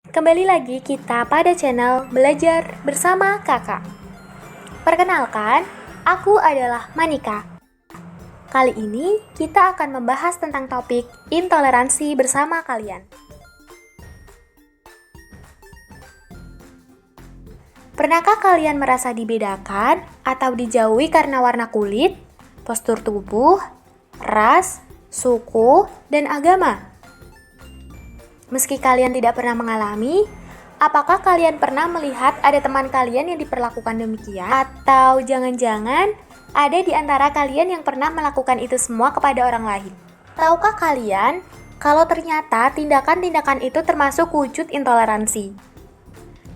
Kembali lagi kita pada channel Belajar Bersama Kakak. Perkenalkan, aku adalah Manika. Kali ini kita akan membahas tentang topik intoleransi bersama kalian. Pernahkah kalian merasa dibedakan atau dijauhi karena warna kulit, postur tubuh, ras, suku, dan agama? Meski kalian tidak pernah mengalami, apakah kalian pernah melihat ada teman kalian yang diperlakukan demikian? Atau jangan-jangan ada di antara kalian yang pernah melakukan itu semua kepada orang lain? Tahukah kalian kalau ternyata tindakan-tindakan itu termasuk wujud intoleransi?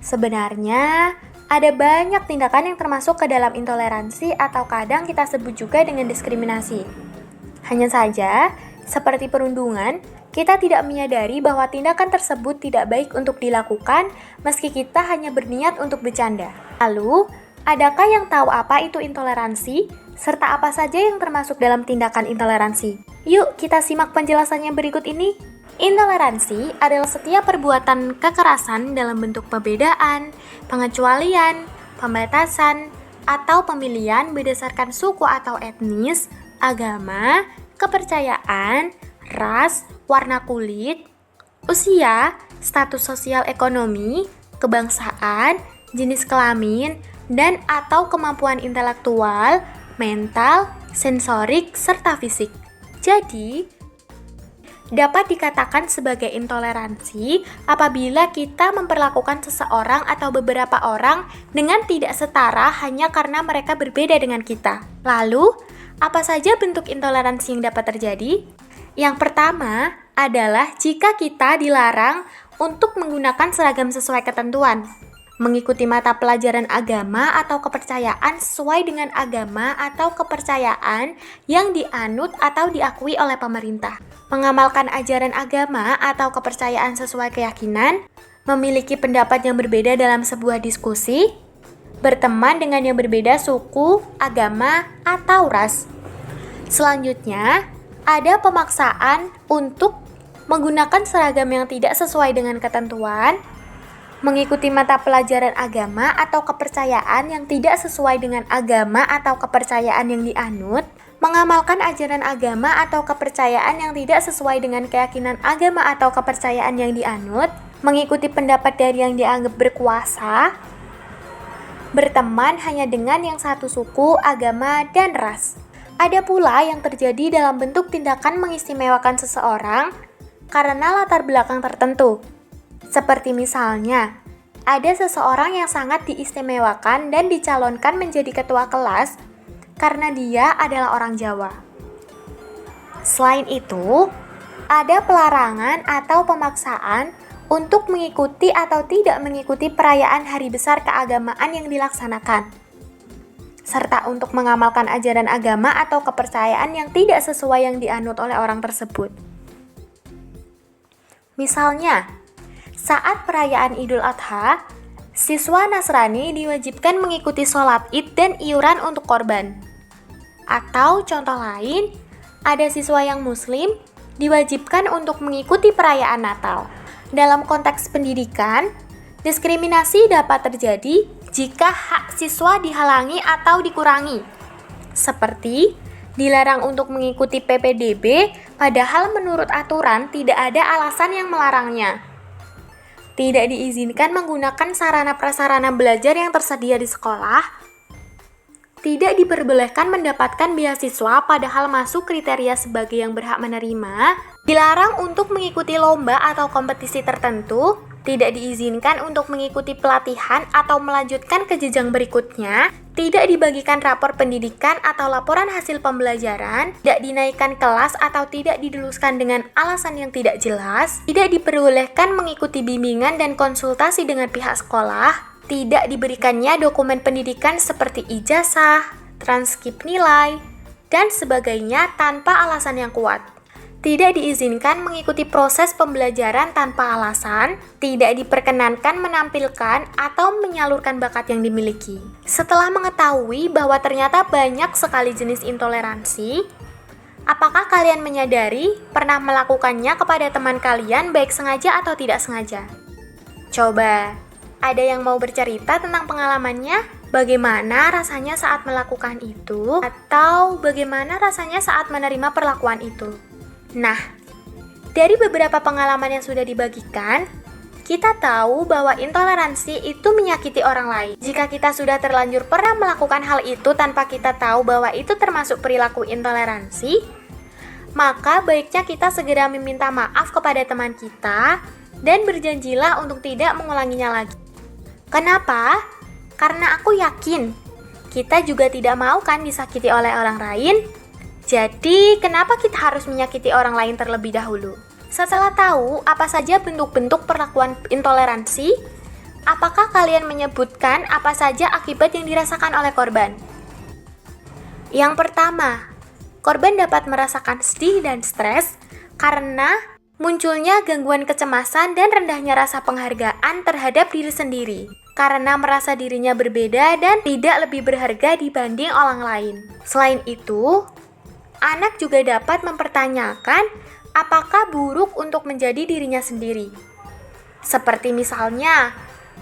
Sebenarnya, ada banyak tindakan yang termasuk ke dalam intoleransi atau kadang kita sebut juga dengan diskriminasi. Hanya saja, seperti perundungan, kita tidak menyadari bahwa tindakan tersebut tidak baik untuk dilakukan meski kita hanya berniat untuk bercanda. Lalu, adakah yang tahu apa itu intoleransi? Serta apa saja yang termasuk dalam tindakan intoleransi? Yuk kita simak penjelasannya berikut ini. Intoleransi adalah setiap perbuatan kekerasan dalam bentuk perbedaan, pengecualian, pembatasan, atau pemilihan berdasarkan suku atau etnis, agama, kepercayaan, ras, warna kulit, usia, status sosial ekonomi, kebangsaan, jenis kelamin, dan atau kemampuan intelektual, mental, sensorik, serta fisik. Jadi, dapat dikatakan sebagai intoleransi apabila kita memperlakukan seseorang atau beberapa orang dengan tidak setara hanya karena mereka berbeda dengan kita. Lalu, apa saja bentuk intoleransi yang dapat terjadi? Yang pertama adalah jika kita dilarang untuk menggunakan seragam sesuai ketentuan, mengikuti mata pelajaran agama atau kepercayaan sesuai dengan agama atau kepercayaan yang dianut atau diakui oleh pemerintah, mengamalkan ajaran agama atau kepercayaan sesuai keyakinan, memiliki pendapat yang berbeda dalam sebuah diskusi, berteman dengan yang berbeda suku, agama, atau ras. Selanjutnya, ada pemaksaan untuk menggunakan seragam yang tidak sesuai dengan ketentuan, mengikuti mata pelajaran agama atau kepercayaan yang tidak sesuai dengan agama atau kepercayaan yang dianut, mengamalkan ajaran agama atau kepercayaan yang tidak sesuai dengan keyakinan agama atau kepercayaan yang dianut, mengikuti pendapat dari yang dianggap berkuasa, berteman hanya dengan yang satu suku, agama, dan ras. Ada pula yang terjadi dalam bentuk tindakan mengistimewakan seseorang karena latar belakang tertentu. Seperti misalnya, ada seseorang yang sangat diistimewakan dan dicalonkan menjadi ketua kelas karena dia adalah orang Jawa. Selain itu, ada pelarangan atau pemaksaan untuk mengikuti atau tidak mengikuti perayaan hari besar keagamaan yang dilaksanakan, serta untuk mengamalkan ajaran agama atau kepercayaan yang tidak sesuai yang dianut oleh orang tersebut. Misalnya, saat perayaan Idul Adha, siswa Nasrani diwajibkan mengikuti sholat Id dan iuran untuk korban. Atau contoh lain, ada siswa yang Muslim diwajibkan untuk mengikuti perayaan Natal. Dalam konteks pendidikan, diskriminasi dapat terjadi jika hak siswa dihalangi atau dikurangi, seperti dilarang untuk mengikuti PPDB padahal menurut aturan tidak ada alasan yang melarangnya. Tidak diizinkan menggunakan sarana-prasarana belajar yang tersedia di sekolah. Tidak diperbolehkan mendapatkan beasiswa padahal masuk kriteria sebagai yang berhak menerima. Dilarang untuk mengikuti lomba atau kompetisi tertentu. Tidak diizinkan untuk mengikuti pelatihan atau melanjutkan ke jenjang berikutnya, tidak dibagikan rapor pendidikan atau laporan hasil pembelajaran, tidak dinaikkan kelas atau tidak diluluskan dengan alasan yang tidak jelas, tidak diperbolehkan mengikuti bimbingan dan konsultasi dengan pihak sekolah, tidak diberikannya dokumen pendidikan seperti ijazah, transkrip nilai, dan sebagainya tanpa alasan yang kuat. Tidak diizinkan mengikuti proses pembelajaran tanpa alasan, tidak diperkenankan menampilkan atau menyalurkan bakat yang dimiliki. Setelah mengetahui bahwa ternyata banyak sekali jenis intoleransi, apakah kalian menyadari pernah melakukannya kepada teman kalian baik sengaja atau tidak sengaja? Coba, ada yang mau bercerita tentang pengalamannya? Bagaimana rasanya saat melakukan itu? Atau bagaimana rasanya saat menerima perlakuan itu? Nah, dari beberapa pengalaman yang sudah dibagikan, kita tahu bahwa intoleransi itu menyakiti orang lain. Jika kita sudah terlanjur pernah melakukan hal itu tanpa kita tahu bahwa itu termasuk perilaku intoleransi, maka baiknya kita segera meminta maaf kepada teman kita dan berjanjilah untuk tidak mengulanginya lagi. Kenapa? Karena aku yakin kita juga tidak mau kan disakiti oleh orang lain. Jadi, kenapa kita harus menyakiti orang lain terlebih dahulu? Setelah tahu apa saja bentuk-bentuk perlakuan intoleransi, apakah kalian menyebutkan apa saja akibat yang dirasakan oleh korban? Yang pertama, korban dapat merasakan sedih dan stres karena munculnya gangguan kecemasan dan rendahnya rasa penghargaan terhadap diri sendiri, karena merasa dirinya berbeda dan tidak lebih berharga dibanding orang lain. Selain itu, anak juga dapat mempertanyakan apakah buruk untuk menjadi dirinya sendiri. Seperti misalnya,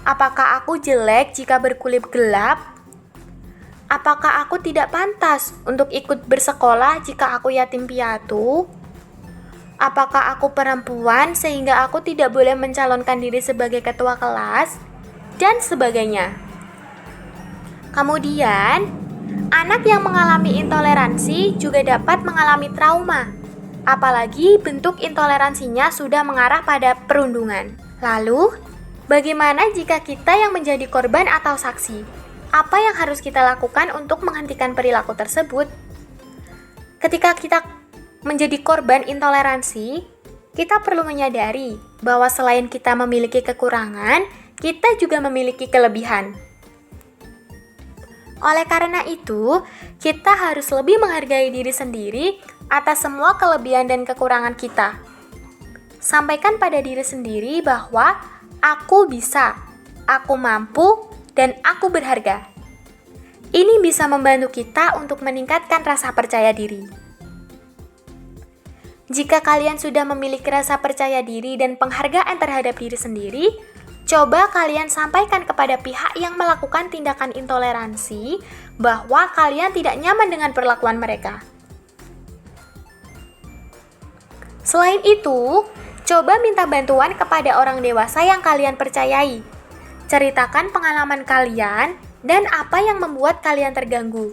apakah aku jelek jika berkulit gelap? Apakah aku tidak pantas untuk ikut bersekolah jika aku yatim piatu? Apakah aku perempuan sehingga aku tidak boleh mencalonkan diri sebagai ketua kelas? Dan sebagainya. Kemudian, anak yang mengalami intoleransi juga dapat mengalami trauma, apalagi bentuk intoleransinya sudah mengarah pada perundungan. Lalu, bagaimana jika kita yang menjadi korban atau saksi? Apa yang harus kita lakukan untuk menghentikan perilaku tersebut? Ketika kita menjadi korban intoleransi, kita perlu menyadari bahwa selain kita memiliki kekurangan, kita juga memiliki kelebihan. Oleh karena itu, kita harus lebih menghargai diri sendiri atas semua kelebihan dan kekurangan kita. Sampaikan pada diri sendiri bahwa aku bisa, aku mampu, dan aku berharga. Ini bisa membantu kita untuk meningkatkan rasa percaya diri. Jika kalian sudah memiliki rasa percaya diri dan penghargaan terhadap diri sendiri, coba kalian sampaikan kepada pihak yang melakukan tindakan intoleransi bahwa kalian tidak nyaman dengan perlakuan mereka. Selain itu, coba minta bantuan kepada orang dewasa yang kalian percayai. Ceritakan pengalaman kalian dan apa yang membuat kalian terganggu.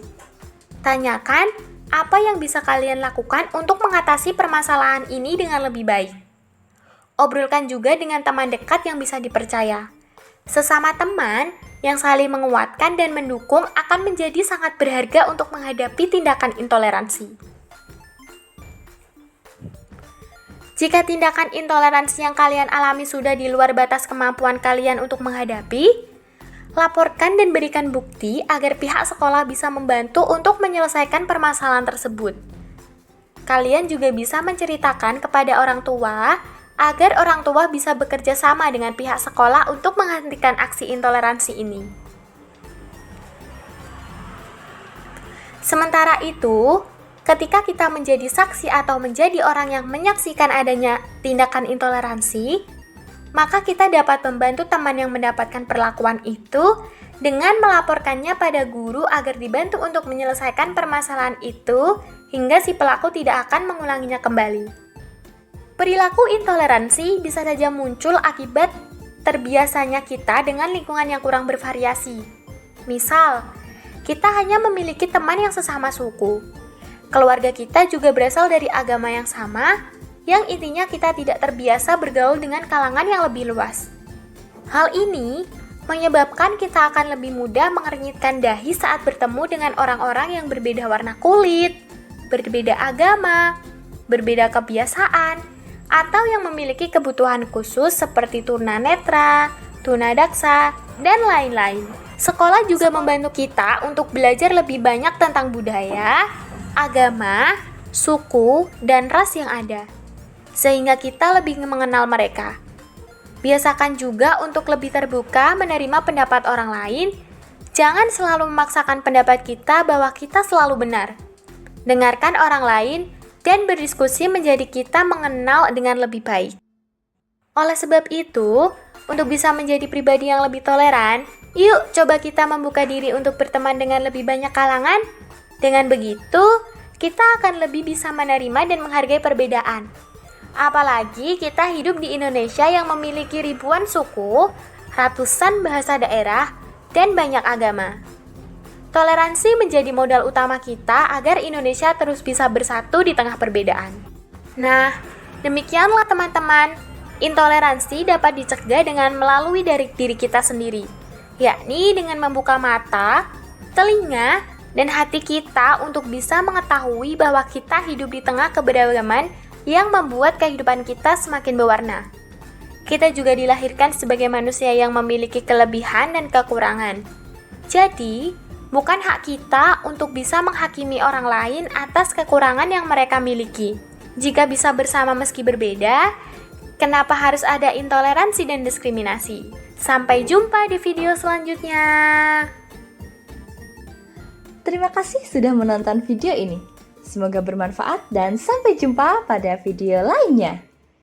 Tanyakan apa yang bisa kalian lakukan untuk mengatasi permasalahan ini dengan lebih baik. Obrolkan juga dengan teman dekat yang bisa dipercaya. Sesama teman yang saling menguatkan dan mendukung akan menjadi sangat berharga untuk menghadapi tindakan intoleransi. Jika tindakan intoleransi yang kalian alami sudah di luar batas kemampuan kalian untuk menghadapi, laporkan dan berikan bukti agar pihak sekolah bisa membantu untuk menyelesaikan permasalahan tersebut. Kalian juga bisa menceritakan kepada orang tua agar orang tua bisa bekerja sama dengan pihak sekolah untuk menghentikan aksi intoleransi ini. Sementara itu, ketika kita menjadi saksi atau menjadi orang yang menyaksikan adanya tindakan intoleransi, maka kita dapat membantu teman yang mendapatkan perlakuan itu dengan melaporkannya pada guru agar dibantu untuk menyelesaikan permasalahan itu hingga si pelaku tidak akan mengulanginya kembali. Perilaku intoleransi bisa saja muncul akibat terbiasanya kita dengan lingkungan yang kurang bervariasi. Misal, kita hanya memiliki teman yang sesama suku. Keluarga kita juga berasal dari agama yang sama, yang intinya kita tidak terbiasa bergaul dengan kalangan yang lebih luas. Hal ini menyebabkan kita akan lebih mudah mengernyitkan dahi saat bertemu dengan orang-orang yang berbeda warna kulit, berbeda agama, berbeda kebiasaan, atau yang memiliki kebutuhan khusus seperti tunanetra, tunadaksa, dan lain-lain. Sekolah juga membantu kita untuk belajar lebih banyak tentang budaya, agama, suku, dan ras yang ada, sehingga kita lebih mengenal mereka. Biasakan juga untuk lebih terbuka menerima pendapat orang lain. Jangan selalu memaksakan pendapat kita bahwa kita selalu benar. Dengarkan orang lain dan berdiskusi menjadi kita mengenal dengan lebih baik. Oleh sebab itu, Untuk bisa menjadi pribadi yang lebih toleran, yuk coba kita membuka diri untuk berteman dengan lebih banyak kalangan. Dengan begitu, kita akan lebih bisa menerima dan menghargai perbedaan. Apalagi kita hidup di Indonesia yang memiliki ribuan suku, ratusan bahasa daerah, dan banyak agama. Toleransi menjadi modal utama kita agar Indonesia terus bisa bersatu di tengah perbedaan. Nah, demikianlah teman-teman. Intoleransi dapat dicegah dengan melalui dari diri kita sendiri, yakni dengan membuka mata, telinga, dan hati kita untuk bisa mengetahui bahwa kita hidup di tengah keberagaman yang membuat kehidupan kita semakin berwarna. Kita juga dilahirkan sebagai manusia yang memiliki kelebihan dan kekurangan. Jadi, bukan hak kita untuk bisa menghakimi orang lain atas kekurangan yang mereka miliki. Jika bisa bersama meski berbeda, kenapa harus ada intoleransi dan diskriminasi? Sampai jumpa di video selanjutnya. Terima kasih sudah menonton video ini. Semoga bermanfaat dan sampai jumpa pada video lainnya.